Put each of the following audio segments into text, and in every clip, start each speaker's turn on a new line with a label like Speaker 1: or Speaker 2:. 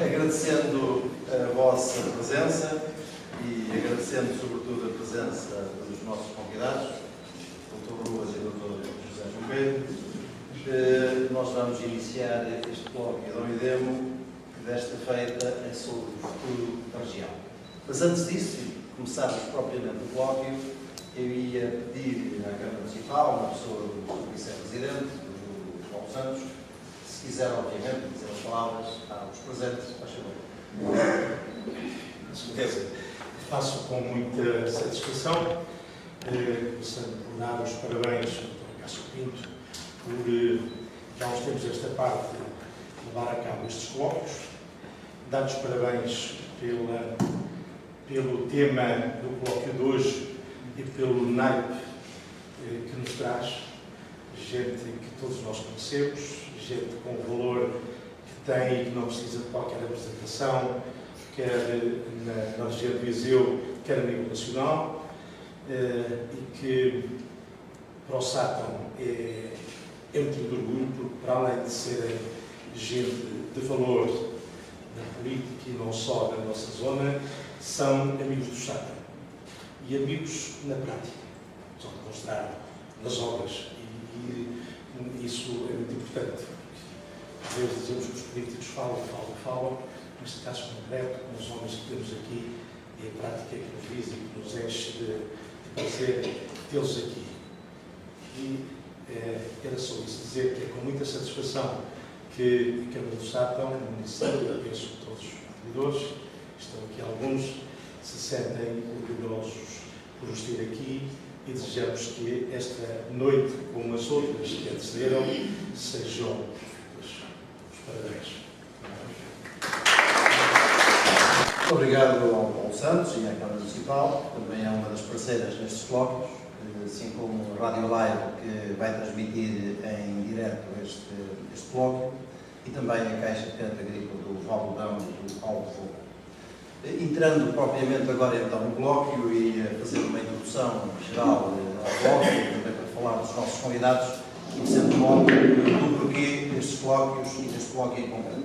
Speaker 1: agradecendo a vossa presença e agradecendo sobretudo a presença dos nossos convidados, Dr. Ruas e Dr. José Junqueiro, nós vamos iniciar este colóquio Dom Idemo, que desta feita é sobre o futuro da região. Mas antes disso, começarmos propriamente o colóquio, eu ia pedir à Câmara Municipal, uma pessoa do vice-presidente, do Paulo Santos, se quiser, obviamente, dizer as palavras aos presentes, faz favor.
Speaker 2: Com certeza. Faço com muita satisfação, começando por dar os parabéns ao Dr. Cássio Pinto por, já uns tempos esta parte, levar a cabo estes colóquios, dar os parabéns pelo tema do colóquio de hoje e pelo naipe que nos traz, gente que todos nós conhecemos, gente com valor que tem e que não precisa de qualquer apresentação, quer na região do Viseu, quer a nível nacional, e que para o Sátão é motivo de orgulho, porque para além de serem gente de valor na política e não só na nossa zona, são amigos do Sátão e amigos na prática, só demonstrar nas obras, e isso é muito importante. Às vezes dizemos que os políticos falam, neste caso concreto, com os homens que temos aqui, e a prática que nos diz e que nos enche de prazer tê-los aqui. E era só isso, dizer que é com muita satisfação que a Câmara do Sátão, o município, eu penso que todos os vereadores, estão aqui alguns, se sentem orgulhosos por nos ter aqui e desejamos que esta noite, como as outras que antecederam, sejam os parabéns.
Speaker 1: Muito obrigado ao Paulo Santos e à Câmara Municipal, que também é uma das parceiras nestes colóquios, assim como a Rádio Live, que vai transmitir em direto este colóquio, e também a Caixa de Crédito Agrícola do Algodão e do Alvo. Entrando propriamente agora então no colóquio e fazer uma introdução geral ao colóquio, também para falar dos nossos convidados, e sendo modo do porquê destes colóquios e deste colóquio em concreto.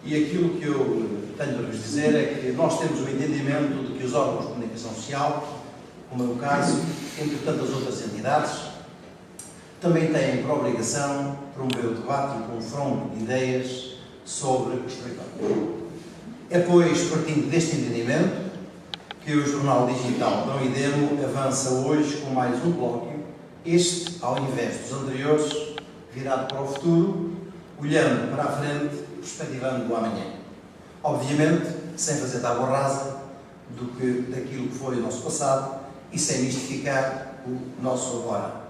Speaker 1: E aquilo que eu tenho para vos dizer é que nós temos o entendimento de que os órgãos de comunicação social, como é o caso, entre tantas outras entidades, também têm por obrigação promover o debate e o confronto de ideias sobre os territórios. É, pois, partindo deste entendimento, que o Jornal Digital Dom Idemo avança hoje com mais um colóquio, este, ao invés dos anteriores, virado para o futuro, olhando para a frente, perspectivando o amanhã. Obviamente, sem fazer tábua rasa daquilo que foi o nosso passado e sem mistificar o nosso agora.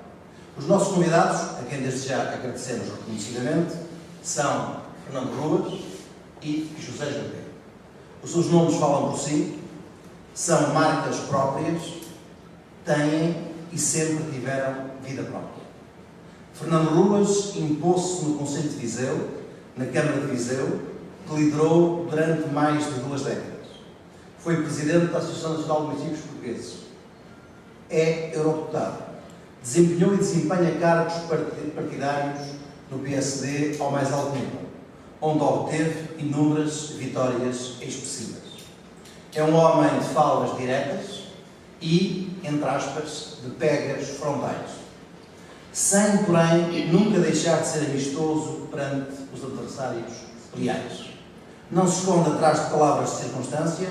Speaker 1: Os nossos convidados, a quem desde já agradecemos reconhecidamente, são Fernando Ruas e José Junqueiro. Os seus nomes falam por si, são marcas próprias, têm e sempre tiveram vida própria. Fernando Ruas impôs-se no Conselho de Viseu, na Câmara de Viseu, que liderou durante mais de 2 décadas. Foi presidente da Associação Nacional de Municípios Portugueses. É eurodeputado. Desempenhou e desempenha cargos partidários no PSD ao mais alto nível, onde obteve inúmeras vitórias expressivas. É um homem de falas diretas e, entre aspas, de pegas frontais, sem, porém, nunca deixar de ser amistoso perante os adversários leais. Não se esconde atrás de palavras de circunstância,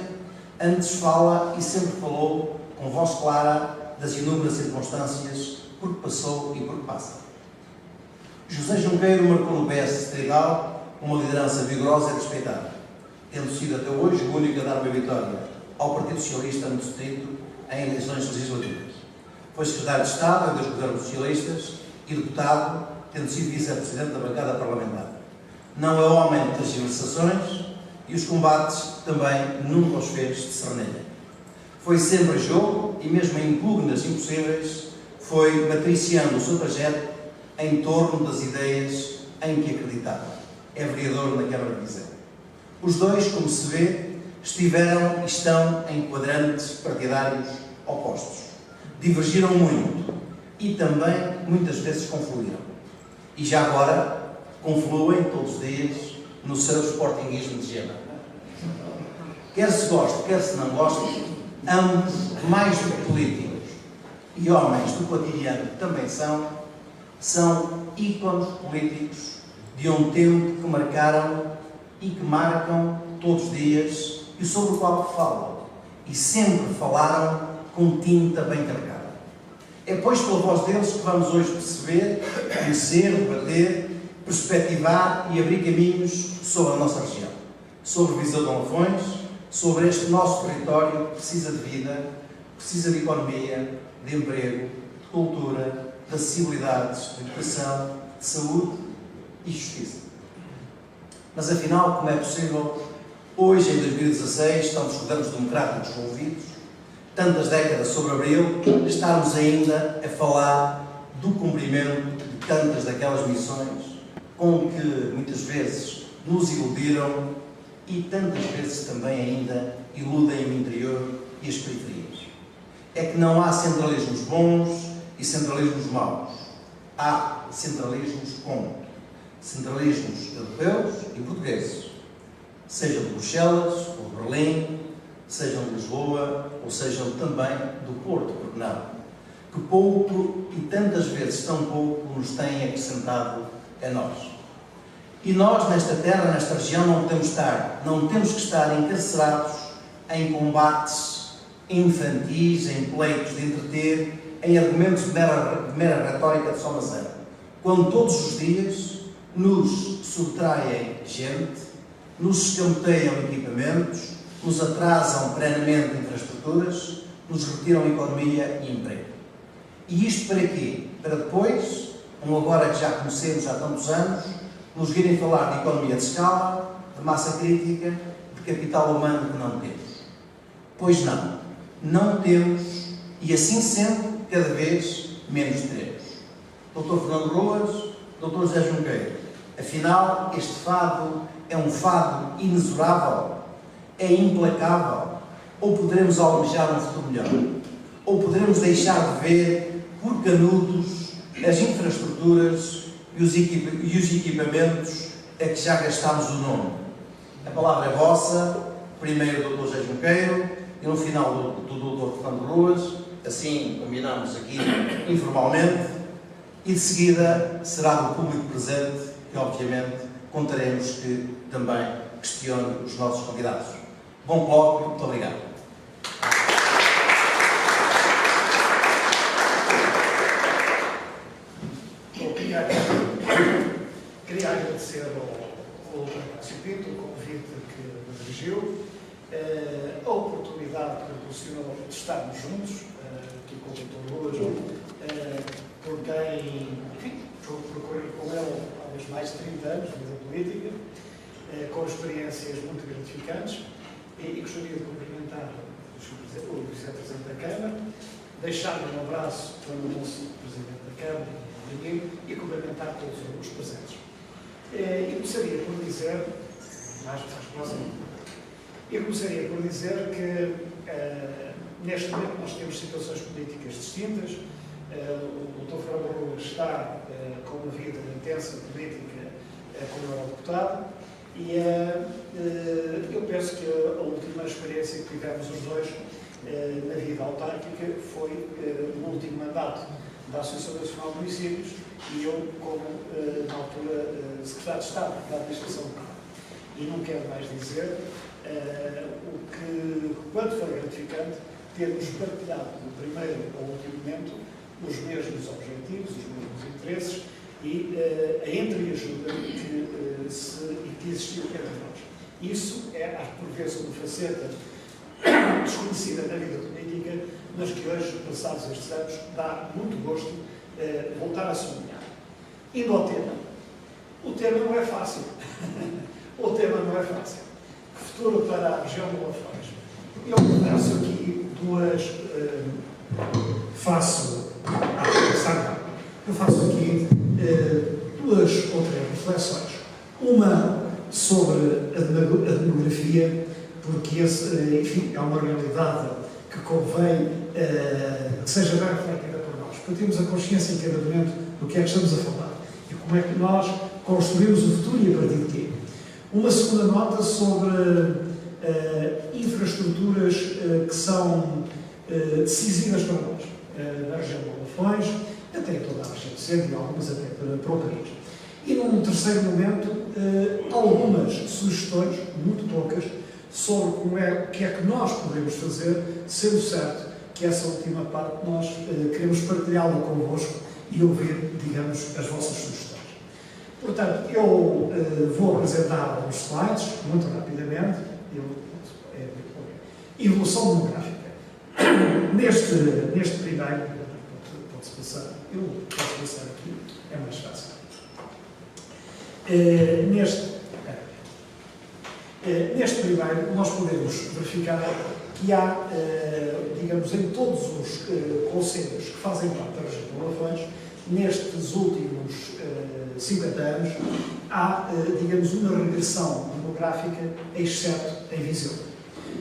Speaker 1: antes fala e sempre falou com voz clara das inúmeras circunstâncias por que passou e por que passa. José Junqueiro marcou no PS Trigal uma liderança vigorosa e respeitada, tendo sido até hoje o único a dar uma vitória ao Partido Socialista no distrito em eleições legislativas. Foi secretário de Estado em 2 governos socialistas e deputado, tendo sido vice-presidente da bancada parlamentar. Não é homem de tergiversações e os combates também nunca os fez de cernelha. Foi sempre a jogo e mesmo em impugnas impossíveis foi matriciando o seu trajeto em torno das ideias em que acreditava. É vereador na Câmara de Viseu. Os dois, como se vê, estiveram e estão em quadrantes partidários opostos. Divergiram muito e também muitas vezes confluíram. E já agora confluem todos os dias no seu sportinguismo de gema. Quer se goste, quer se não goste, ambos, mais do que políticos e homens do cotidiano que também são ícones políticos de um tempo que marcaram e que marcam todos os dias e sobre o qual falam e sempre falaram com tinta bem carregada. É, pois, pela voz deles que vamos hoje perceber, conhecer, debater, perspectivar e abrir caminhos sobre a nossa região, sobre Viseu de Lafões, sobre este nosso território que precisa de vida, precisa de economia, de emprego, de cultura, de acessibilidades, de educação, de saúde e justiça. Mas afinal, como é possível, hoje em 2016, tão discutamos democráticos convivos, tantas décadas sobre abril, estarmos ainda a falar do cumprimento de tantas daquelas missões com que muitas vezes nos iludiram e tantas vezes também ainda iludem o interior e as periferias. É que não há centralismos bons e centralismos maus. Há centralismos com centralismos europeus e portugueses, sejam de Bruxelas ou de Berlim, sejam de Lisboa ou sejam também do Porto, porque não? Que pouco e tantas vezes tão pouco nos têm acrescentado a nós. E nós, nesta terra, nesta região, não temos que estar encarcerados em combates infantis, em pleitos de entreter, em argumentos de mera retórica de somação, quando todos os dias nos subtraem gente, nos escamoteiam equipamentos, nos atrasam perenemente infraestruturas, nos retiram economia e emprego. E isto para quê? Para depois, agora que já conhecemos há tantos anos, nos virem falar de economia de escala, de massa crítica, de capital humano que não temos. Pois não, não temos, e assim sendo, cada vez menos teremos. Dr. Fernando Ruas, Dr. José Junqueiro, afinal, este fado é um fado inexorável? É implacável? Ou poderemos almejar um futuro melhor? Ou poderemos deixar de ver, por canudos, as infraestruturas e os equipamentos a que já gastámos o nome? A palavra é vossa, primeiro do Dr. José Junqueiro e no final do Dr. Fernando Ruas, assim combinamos aqui informalmente, e de seguida será do público presente que, obviamente, contaremos que também questione os nossos convidados. Bom colóquio, muito obrigado.
Speaker 3: Queria agradecer ao Dr. Pinto o convite que me dirigiu, a oportunidade que proporcionou de estarmos juntos, aqui com o Dr. Ruas, por quem, enfim, procurei com ele há mais de 30 anos na vida política, com experiências muito gratificantes, e gostaria de cumprimentar o Vice-Presidente da Câmara, deixar-lhe um abraço para o nosso Presidente da Câmara e cumprimentar todos os presentes. E começaria por dizer, que neste momento nós temos situações políticas distintas. O Dr. Fernando Ruas está com uma vida intensa política como eurodeputado e eu penso que a última experiência que tivemos os dois na vida autárquica foi no último mandato da Associação Nacional de Municípios e eu como, na altura, Secretário de Estado da Administração Local. E não quero mais dizer quanto foi gratificante termos partilhado do primeiro ao último momento os mesmos objetivos, os mesmos interesses e a entreajuda que existiu entre nós. Isso é, por vezes, uma faceta desconhecida na vida política, mas que hoje, passados estes anos, dá muito gosto voltar a sublinhar. Indo ao tema. O tema não é fácil. O tema não é fácil. Futuro para a região de Lafões. Eu faço aqui duas ou três reflexões. Uma sobre a demografia, porque enfim, é uma realidade que convém que seja bem refletida por nós, para termos a consciência em cada momento do que é que estamos a falar e como é que nós construímos o futuro e a partir de quê. Uma segunda nota sobre infraestruturas que são decisivas para nós, na região de Lafões, até em toda a região do centro e algumas até para o país. E num terceiro momento, algumas sugestões, muito poucas, sobre o que é que nós podemos fazer, sendo certo que essa última parte nós queremos partilhá-la convosco e ouvir, digamos, as vossas sugestões. Portanto, eu vou apresentar alguns slides, muito rapidamente. Evolução demográfica. Neste primeiro, pode-se passar, eu posso passar aqui, é mais fácil. Neste primeiro, nós podemos verificar que há, digamos, em todos os concelhos que fazem parte da região de Lafões, nestes últimos 50 anos, há, digamos, uma regressão demográfica, exceto em Viseu.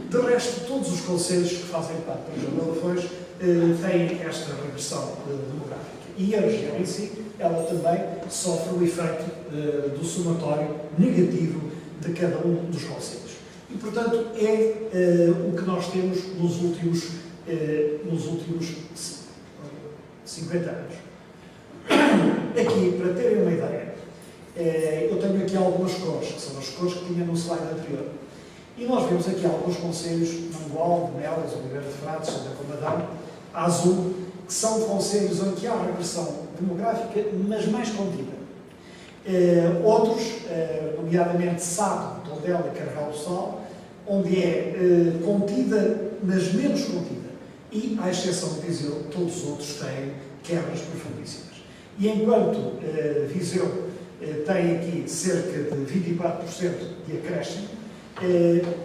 Speaker 3: De resto, todos os concelhos que fazem parte da região de Lafões têm esta regressão demográfica. E a região em si, ela também sofre o efeito do somatório negativo de cada um dos concelhos. E, portanto, é o que nós temos nos últimos 50 anos. Aqui, para terem uma ideia, eu tenho aqui algumas cores, que são as cores que tinha no slide anterior. E nós vemos aqui alguns concelhos, Mangual, Nelas, Oliveira de Frades, Santa Combadão, Azul, que são concelhos onde há regressão demográfica, mas mais contida. Outros, nomeadamente Sado, Tondela e Carregal do Sal, onde é contida, mas menos contida. E, à exceção de Viseu, todos os outros têm quebras profundíssimas. E enquanto Viseu tem aqui cerca de 24% de acréscimo,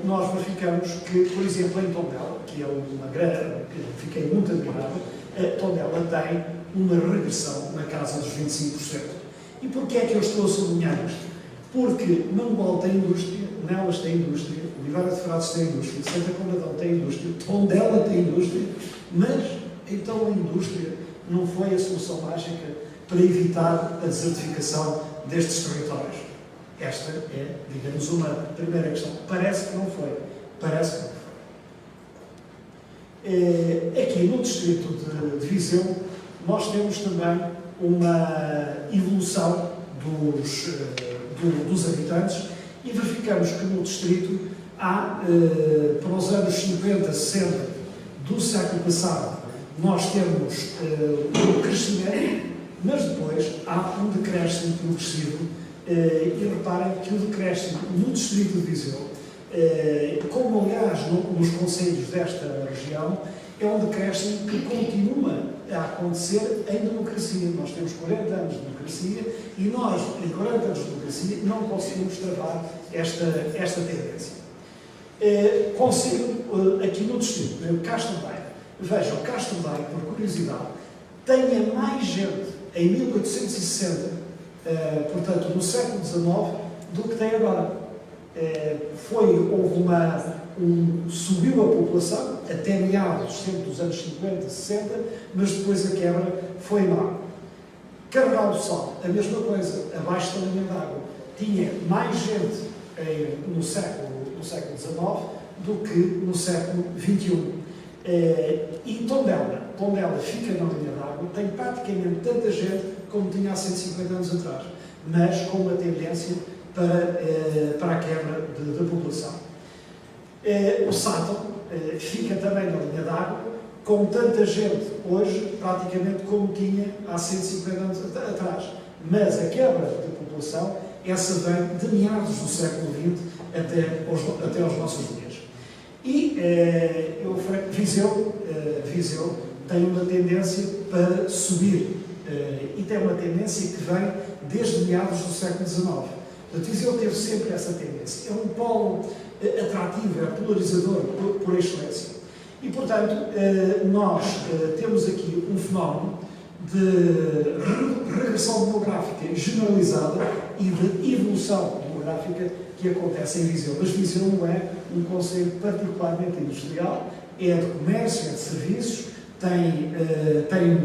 Speaker 3: nós verificamos que, por exemplo, em Tondela, que é uma grande, que fiquei muito admirado, Tondela tem uma regressão na casa dos 25%. E porquê é que eu estou a sublinhar isto? Porque Mangual tem indústria, Nelas tem indústria, Oliveira de Frades tem indústria, Santa Combadão tem indústria, Tondela tem indústria, mas então a indústria não foi a solução mágica para evitar a desertificação destes territórios. Esta é, digamos, uma primeira questão. Parece que não foi. Parece que não foi. Aqui no distrito de Viseu, nós temos também uma evolução dos habitantes e verificamos que no distrito há, para os anos 50, 60 do século passado, nós temos um crescimento, mas depois há um decréscimo progressivo. E reparem que o decréscimo no distrito de Viseu, como aliás nos concelhos desta região, é um decréscimo que continua a acontecer em democracia. Nós temos 40 anos de democracia e nós, em 40 anos de democracia, não conseguimos travar esta tendência. Conselho aqui no distrito, Castro Daire. Vejam, Castro Daire, por curiosidade, tenha mais gente em 1860, portanto, no século XIX, do que tem agora. Subiu a população, até meados sempre dos anos 50, 60, mas depois a quebra foi enorme. Carregal do Sal, a mesma coisa, abaixo da linha d'água, tinha mais gente no século XIX do que no século XXI. E Tondela fica na linha d'água, tem praticamente tanta gente como tinha há 150 anos atrás, mas com uma tendência para a quebra da população. O Sátão fica também na linha d'água, com tanta gente hoje, praticamente como tinha há 150 anos atrás. Mas a quebra da população, essa vem de meados do século XX até aos nossos dias. E Viseu tem uma tendência para subir, e tem uma tendência que vem desde meados do século XIX. Portanto, Viseu teve sempre essa tendência. É um polo atrativo, é polarizador por excelência. E, portanto, nós temos aqui um fenómeno de regressão demográfica generalizada e de evolução demográfica que acontece em Viseu. Mas Viseu não é um concelho particularmente industrial, é de comércio, é de serviços, tem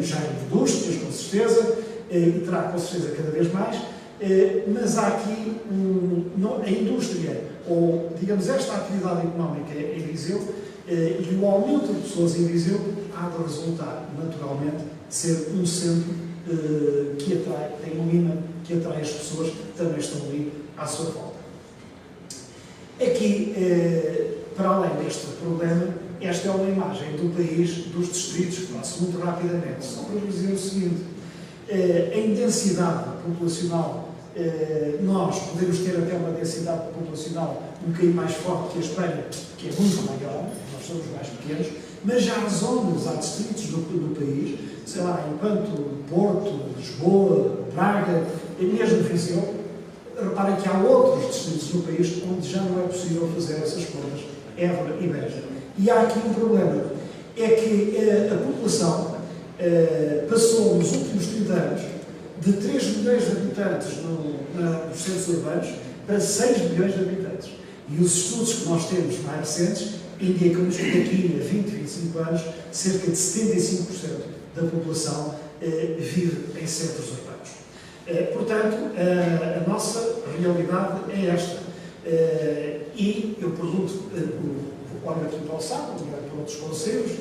Speaker 3: já indústrias, com certeza, e terá com certeza cada vez mais, Mas há aqui a indústria, ou digamos esta atividade económica em Viseu, e o aumento de pessoas em Viseu há de resultar, naturalmente, de ser um centro que atrai, tem um imã que atrai as pessoas que também estão ali à sua volta. Aqui, para além deste problema, esta é uma imagem do país, dos distritos, que passo muito rapidamente, só para dizer o seguinte: em densidade populacional, nós podemos ter até uma densidade populacional um bocadinho mais forte que a Espanha, que é muito maior, nós somos mais pequenos, mas já há zonas, há distritos do país, sei lá, enquanto Porto, Lisboa, Braga, e mesmo Viseu, reparem que há outros distritos do país onde já não é possível fazer essas contas, Évora e Beja. E há aqui um problema, é que a população passou nos últimos 30 anos de 3 milhões de habitantes nos centros urbanos para 6 milhões de habitantes. E os estudos que nós temos mais recentes indicam-nos que daqui a 20, 25 anos, cerca de 75% da população vive em centros urbanos. Portanto, a nossa realidade é esta. E eu pergunto, olho aqui para o SAP, olho para outros conselhos,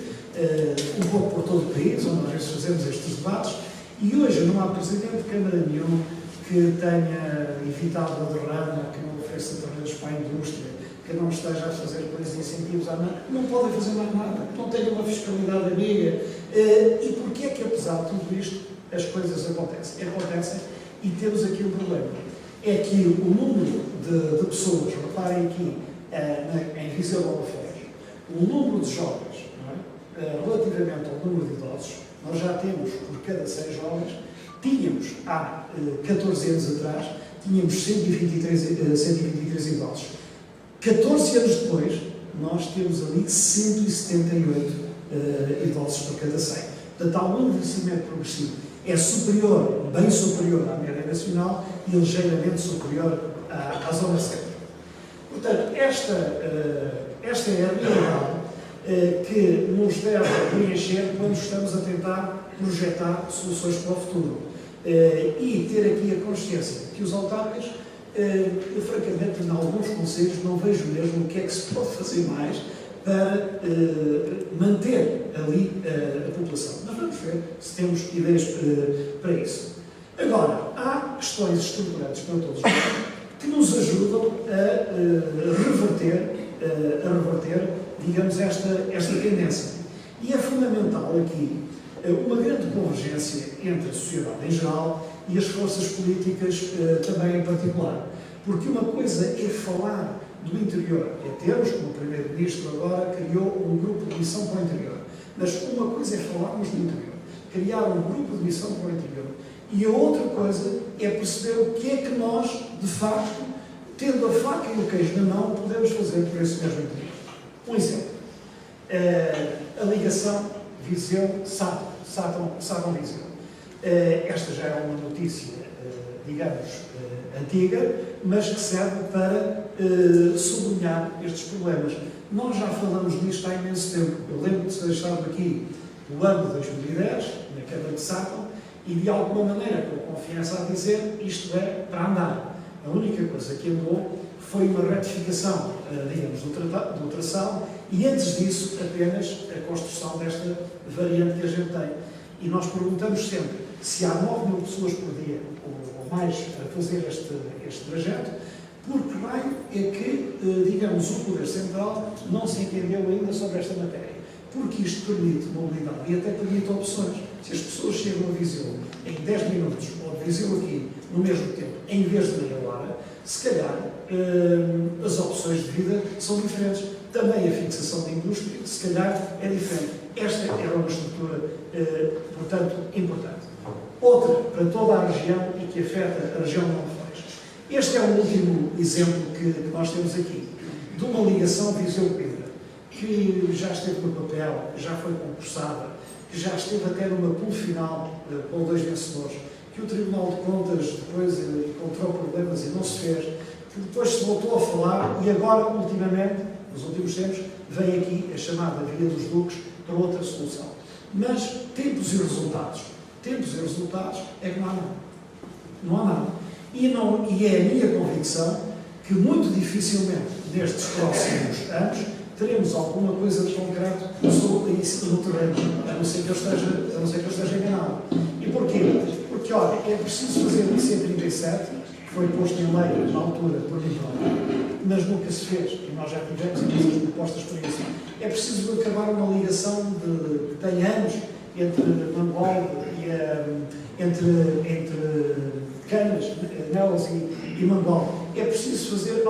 Speaker 3: um pouco por todo o país, onde às vezes fazemos estes debates, e hoje não há presidente de Câmara nenhum que tenha evitado a derrama, que não ofereça terrenos para a indústria, que não esteja a fazer coisas de incentivos à mão, não podem fazer mais nada, não tenham uma fiscalidade amiga. E porquê é que, apesar de tudo isto, as coisas acontecem? Acontecem e temos aqui um problema. É que o número de pessoas, reparem aqui, em Viseu de Albufeira, o número de jovens, não é? Relativamente ao número de idosos, nós já temos, por cada 6 jovens, tínhamos há 14 anos atrás, tínhamos 123 idosos. 14 anos depois, nós temos ali 178 idosos por cada 100. Portanto, há um envelhecimento progressivo. É superior, bem superior à média nacional e ligeiramente superior à zona centro. Portanto, esta é a realidade que nos deve preencher quando estamos a tentar projetar soluções para o futuro. E ter aqui a consciência que os autarcas, eu francamente, em alguns conselhos, não vejo mesmo o que é que se pode fazer mais para manter ali a população. Mas vamos ver se temos ideias para isso. Agora, há questões estruturantes para todos nós que nos ajudam a reverter, digamos, esta tendência. E é fundamental aqui uma grande convergência entre a sociedade em geral e as forças políticas também em particular. Porque uma coisa é falar do interior, é termos, como o Primeiro-Ministro agora criou um grupo de missão para o interior. Mas uma coisa é falarmos do interior, criar um grupo de missão para o interior. E a outra coisa é perceber o que é que nós, de facto, tendo a faca e o queijo na mão, podemos fazer por esse mesmo interior. Um exemplo. A ligação Viseu-Sátão-Viseu. Esta já é uma notícia, digamos, antiga, mas que serve para sublinhar estes problemas. Nós já falamos nisto há imenso tempo. Eu lembro de ter estado aqui no ano de 2010, na Câmara de Sátão, e de alguma maneira, com confiança a dizer, isto é para andar. A única coisa que andou foi uma retificação, digamos, do traçado, e antes disso, apenas a construção desta variante que a gente tem. E nós perguntamos sempre se há 9.000 pessoas por dia ou mais a fazer este trajeto, por que raio é que, digamos, o Poder Central não se entendeu ainda sobre esta matéria? Porque isto permite mobilidade e até permite opções. Se as pessoas chegam a Viseu em 10 minutos, ou de Viseu aqui no mesmo tempo, em vez de meia hora, se calhar as opções de vida são diferentes. Também a fixação da indústria, se calhar, é diferente. Esta era uma estrutura, portanto, importante. Outra, para toda a região e que afeta a região de Albufeira. Este é o último exemplo que nós temos aqui, de uma ligação Viseu-Pedra, que já esteve no papel, já foi concursada, que já esteve até numa pool final com 2 vencedores, que o Tribunal de Contas depois encontrou problemas e não se fez, que depois se voltou a falar e agora, ultimamente, nos últimos tempos, vem aqui a chamada Via dos Duques para outra solução. Mas tempos e resultados é que não há nada. Não há nada. E é a minha convicção que muito dificilmente nestes próximos anos teremos alguma coisa de concreto sobre isso no terreno, a não ser que eu esteja enganado. E porquê? Porque, olha, é preciso fazer o IC37, que foi posto em lei na altura por mim, mas nunca se fez, e nós já tivemos imensas propostas para isso. É preciso acabar uma ligação que tem anos entre Mangualde e entre Canas, Nelas e Mangualde. É preciso fazer,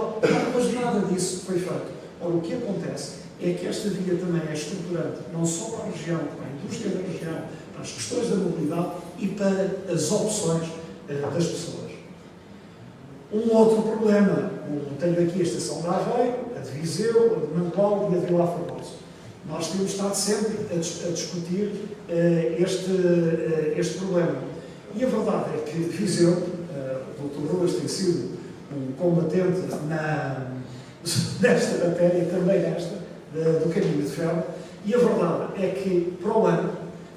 Speaker 3: mas nada disso foi feito. Ora, o que acontece é que esta via também é estruturante, não só para a região, para a indústria da região, para as questões da mobilidade e para as opções das pessoas. Um outro problema, tenho aqui a estação de Aveiro, a de Viseu, a de Mangualde e a de Vila Formosa. Nós temos estado sempre a discutir este problema. E a verdade é que Viseu, o Dr. Ruas tem sido um combatente nesta matéria, também nesta, do caminho de ferro, e a verdade é que, para o ano,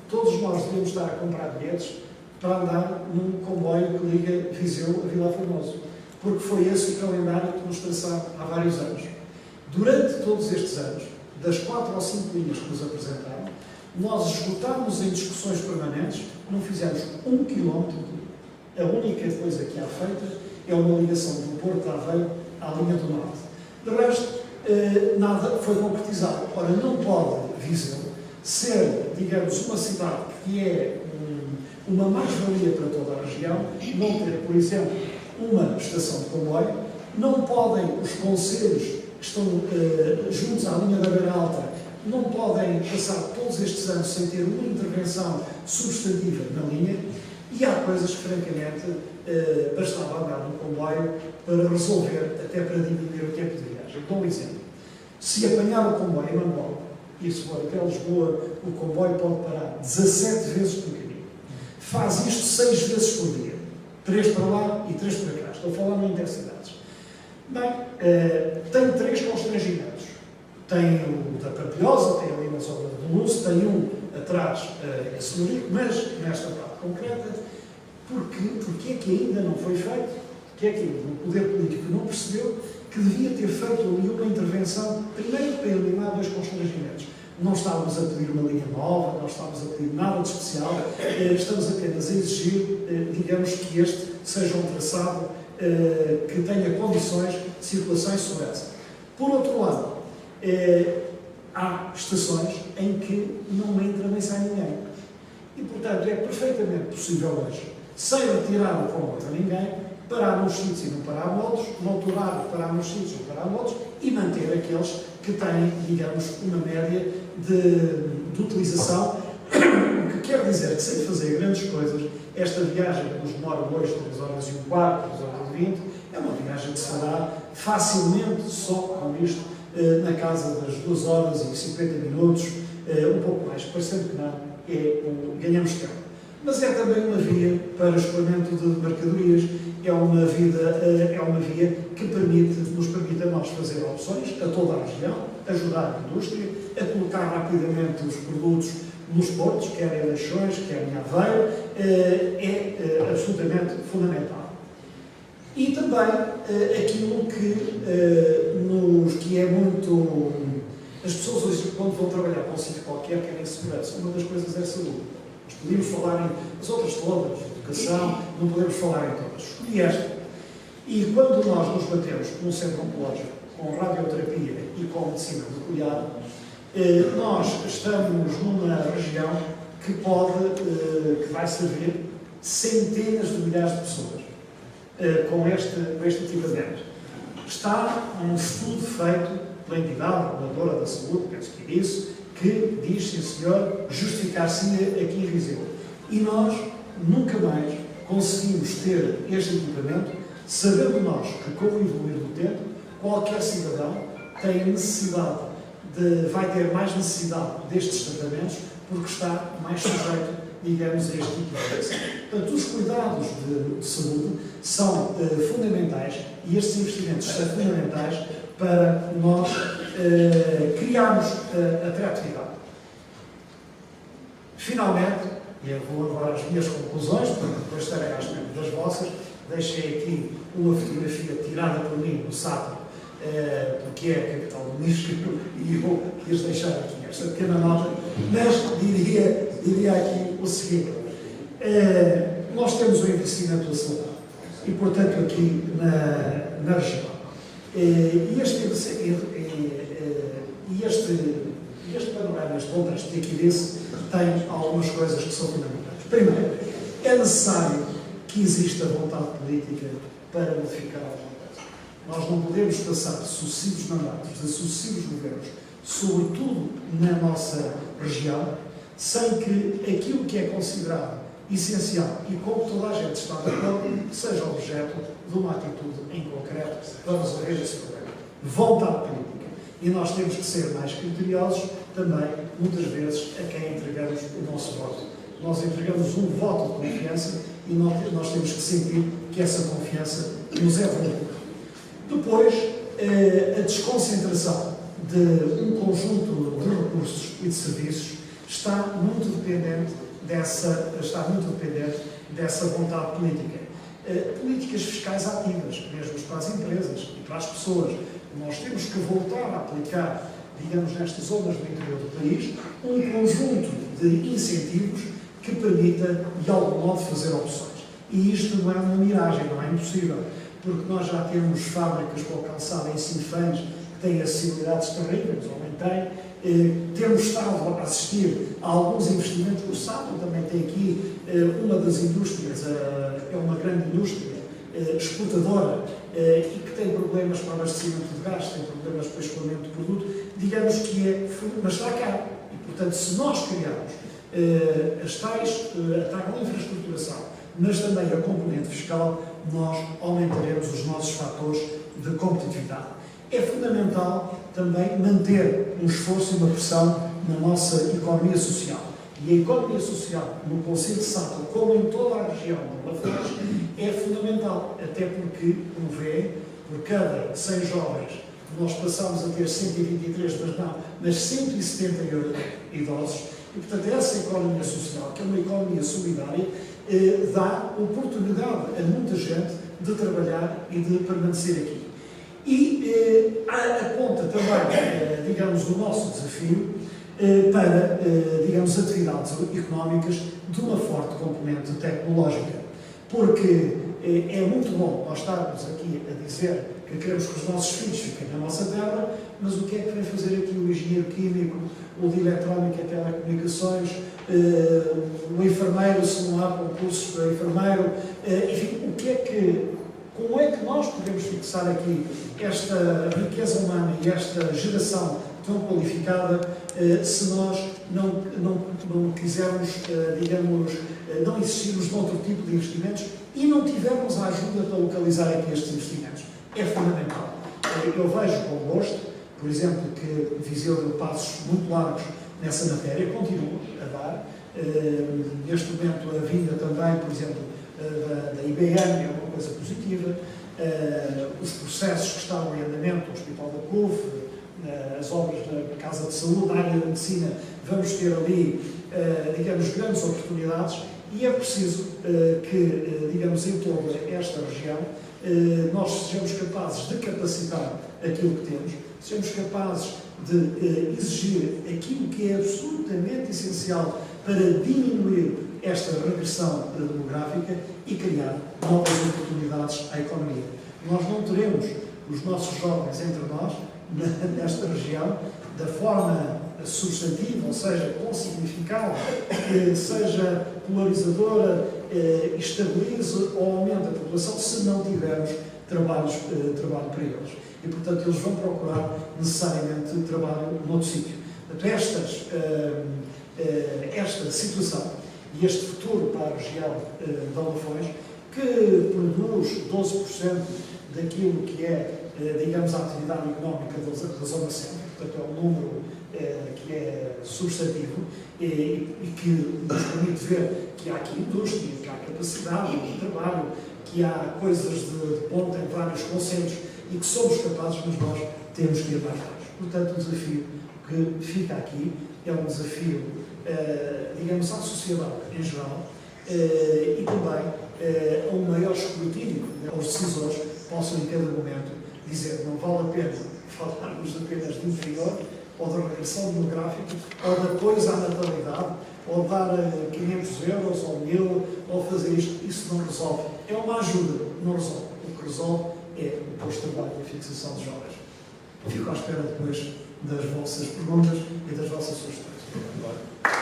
Speaker 3: todos nós devemos estar a comprar bilhetes para andar num comboio que liga Viseu a Vila Formosa, porque foi esse o calendário que nos traçaram há vários anos. Durante todos estes anos, das 4 ou 5 linhas que nos apresentaram, nós esgotámos em discussões permanentes, não fizemos 1 quilómetro. A única coisa que há feita é uma ligação do Porto de Aveiro à linha do Norte. De resto, nada foi concretizado. Ora, não pode Viseu ser, digamos, uma cidade que é uma mais-valia para toda a região, não ter, por exemplo, uma estação de comboio, não podem os concelhos que estão juntos à linha da Beira Alta, não podem passar todos estes anos sem ter uma intervenção substantiva na linha, e há coisas que, francamente, bastava andar num comboio para resolver, até para diminuir o tempo de viagem. Dou um exemplo. Se apanhar o comboio em Mangualde, e se for até Lisboa, o comboio pode parar 17 vezes por caminho. Faz isto 6 vezes por dia. 3 para lá e 3 para cá. Estou a falar em intercidades. Bem, tem 3 constrangimentos. Tem o da Pampilhosa, tem ali na zona do Lúcio, tem um atrás em Senhorico, mas nesta parte concreta, porque é que ainda não foi feito? Porque é que o poder político não percebeu que devia ter feito ali uma intervenção, primeiro para eliminar 2 constrangimentos. Não estávamos a pedir uma linha nova, não estávamos a pedir nada de especial, estamos apenas a exigir, digamos, que este seja um traçado que tenha condições de circulação e segurança. Por outro lado, há estações em que não entra nem sai ninguém. E, portanto, é perfeitamente possível hoje, sem retirar o comboio a ninguém, parar nos sítios e não parar noutros, no outro lado parar nos sítios e não parar noutros, e manter aqueles que têm, digamos, uma média de utilização, o que quer dizer que, sem fazer grandes coisas, esta viagem que nos demora hoje 3 horas e um quarto, 3 horas e 20, é uma viagem que se fará facilmente só com isto, na casa das 2 horas e 50 minutos, um pouco mais, parecendo que não, ganhamos tempo. Mas é também uma via para escoamento de mercadorias, é uma via que nos permite a nós fazer opções a toda a região, ajudar a indústria, a colocar rapidamente os produtos nos portos, quer em Leixões, quer em Aveiro, é absolutamente fundamental. E também aquilo que é muito... As pessoas hoje, quando vão trabalhar para um sítio qualquer, querem segurança. Uma das coisas é a saúde. Nós podemos falar em as outras todas, educação, não podemos falar em todas. Escolhi esta. E quando nós nos batemos num centro oncológico, com radioterapia e com medicina nuclear, nós estamos numa região que vai servir centenas de milhares de pessoas com este equipamento. Está um estudo feito pela entidade reguladora da saúde, penso que é isso, que diz, sim senhor, justificar-se aqui em Viseu. E nós nunca mais conseguimos ter este equipamento, sabendo nós que, com o evoluir do tempo, qualquer cidadão tem necessidade vai ter mais necessidade destes tratamentos, porque está mais sujeito, digamos, a este tipo de doença. Portanto, os cuidados de saúde são fundamentais e estes investimentos são fundamentais para nós criarmos atratividade. Finalmente, e eu vou agora às minhas conclusões, porque depois estarei à espera das vossas, deixei aqui uma fotografia tirada por mim no Sátiro, porque é a capital do município, e eu quis deixar aqui esta pequena nota, mas diria aqui o seguinte: nós temos o investimento da saúde, e portanto aqui na região. E este panorama, este contexto de equidência, tem algumas coisas que são fundamentais. Primeiro, é necessário que exista vontade política para modificar alguma coisa. Nós não podemos passar de sucessivos mandatos, de sucessivos governos, sobretudo na nossa região, sem que aquilo que é considerado essencial e como toda a gente está de acordo, seja objeto de uma atitude em concreto para resolver esse problema. Vontade política. E nós temos que ser mais criteriosos também, muitas vezes, a quem entregamos o nosso voto. Nós entregamos um voto de confiança e nós temos que sentir que essa confiança nos é devolvida. Depois, a desconcentração de um conjunto de recursos e de serviços está muito dependente dessa vontade política. Políticas fiscais ativas, mesmo para as empresas e para as pessoas. Nós temos que voltar a aplicar, digamos, nestas zonas do interior do país, um conjunto de incentivos que permita, de algum modo, fazer opções. E isto não é uma miragem, não é impossível, porque nós já temos fábricas com calçado em Sinfãs que têm acessibilidades terríveis, ou nem têm. Temos estado a assistir a alguns investimentos. O Sátiro também tem aqui uma das indústrias, é uma grande indústria exportadora e que tem problemas para abastecimento de gás, tem problemas para escoamento de produto, digamos que mas está cá. E, portanto, se nós criarmos a tal infraestruturação, mas também a componente fiscal, nós aumentaremos os nossos fatores de competitividade. É fundamental também manter um esforço e uma pressão na nossa economia social. E a economia social, no Concelho de Sátiro, como em toda a região de Lafões, é fundamental, até porque, como vê, por cada 100 jovens, nós passamos a ter 123, mas 170 idosos. E, portanto, essa economia social, que é uma economia solidária, dá oportunidade a muita gente de trabalhar e de permanecer aqui. E aponta também, digamos, o nosso desafio para, digamos, atividades económicas de uma forte componente tecnológica. Porque é muito bom nós estarmos aqui a dizer que queremos que os nossos filhos fiquem na nossa terra, mas o que é que vem fazer aqui o engenheiro químico, o de eletrónica e telecomunicações, o enfermeiro, se não há concursos para enfermeiro, enfim, como é que nós podemos fixar aqui esta riqueza humana e esta geração tão qualificada se nós não quisermos, digamos, não insistirmos noutro tipo de investimentos e não tivermos a ajuda para localizar aqui estes investimentos? É fundamental. Eu vejo com gosto, por exemplo, que Viseu deu passos muito largos nessa matéria, continua a dar. Neste momento, a vinda também, por exemplo, da IBM é uma coisa positiva. Os processos que estão em andamento, o Hospital da CUF, as obras da Casa de Saúde, na área da medicina, vamos ter ali, digamos, grandes oportunidades e é preciso que, digamos, em toda esta região, nós sejamos capazes de capacitar aquilo que temos, sejamos capazes de exigir aquilo que é absolutamente essencial para diminuir esta regressão demográfica e criar novas oportunidades à economia. Nós não teremos os nossos jovens entre nós, nesta região, da forma substantiva, ou seja, com significado, que seja polarizadora, estabilize ou aumente a população, se não tivermos trabalho para eles. E, portanto, eles vão procurar necessariamente trabalho noutro sítio. Portanto, esta situação e este futuro para a região de Lafões, que produz 12% daquilo que é, digamos, a atividade económica da Zona Centro, portanto é um número que é substantivo e que nos permite ver que há aqui indústria, que há capacidade de trabalho, que há coisas de ponta em vários concelhos e que somos capazes, mas nós temos que ir mais longe. Portanto, o desafio que fica aqui é um desafio, digamos, à sociedade em geral e também a um maior escrutínio, os decisores possam em cada momento dizer não vale a pena falarmos apenas de interior, ou da regressão demográfica, ou de apoio à natalidade, ou dar 500 euros, ou 1000, ou fazer isto. Isso não resolve. É uma ajuda, não resolve. O que resolve é o posto de trabalho e a fixação de jovens. Fico à espera depois das vossas perguntas e das vossas sugestões.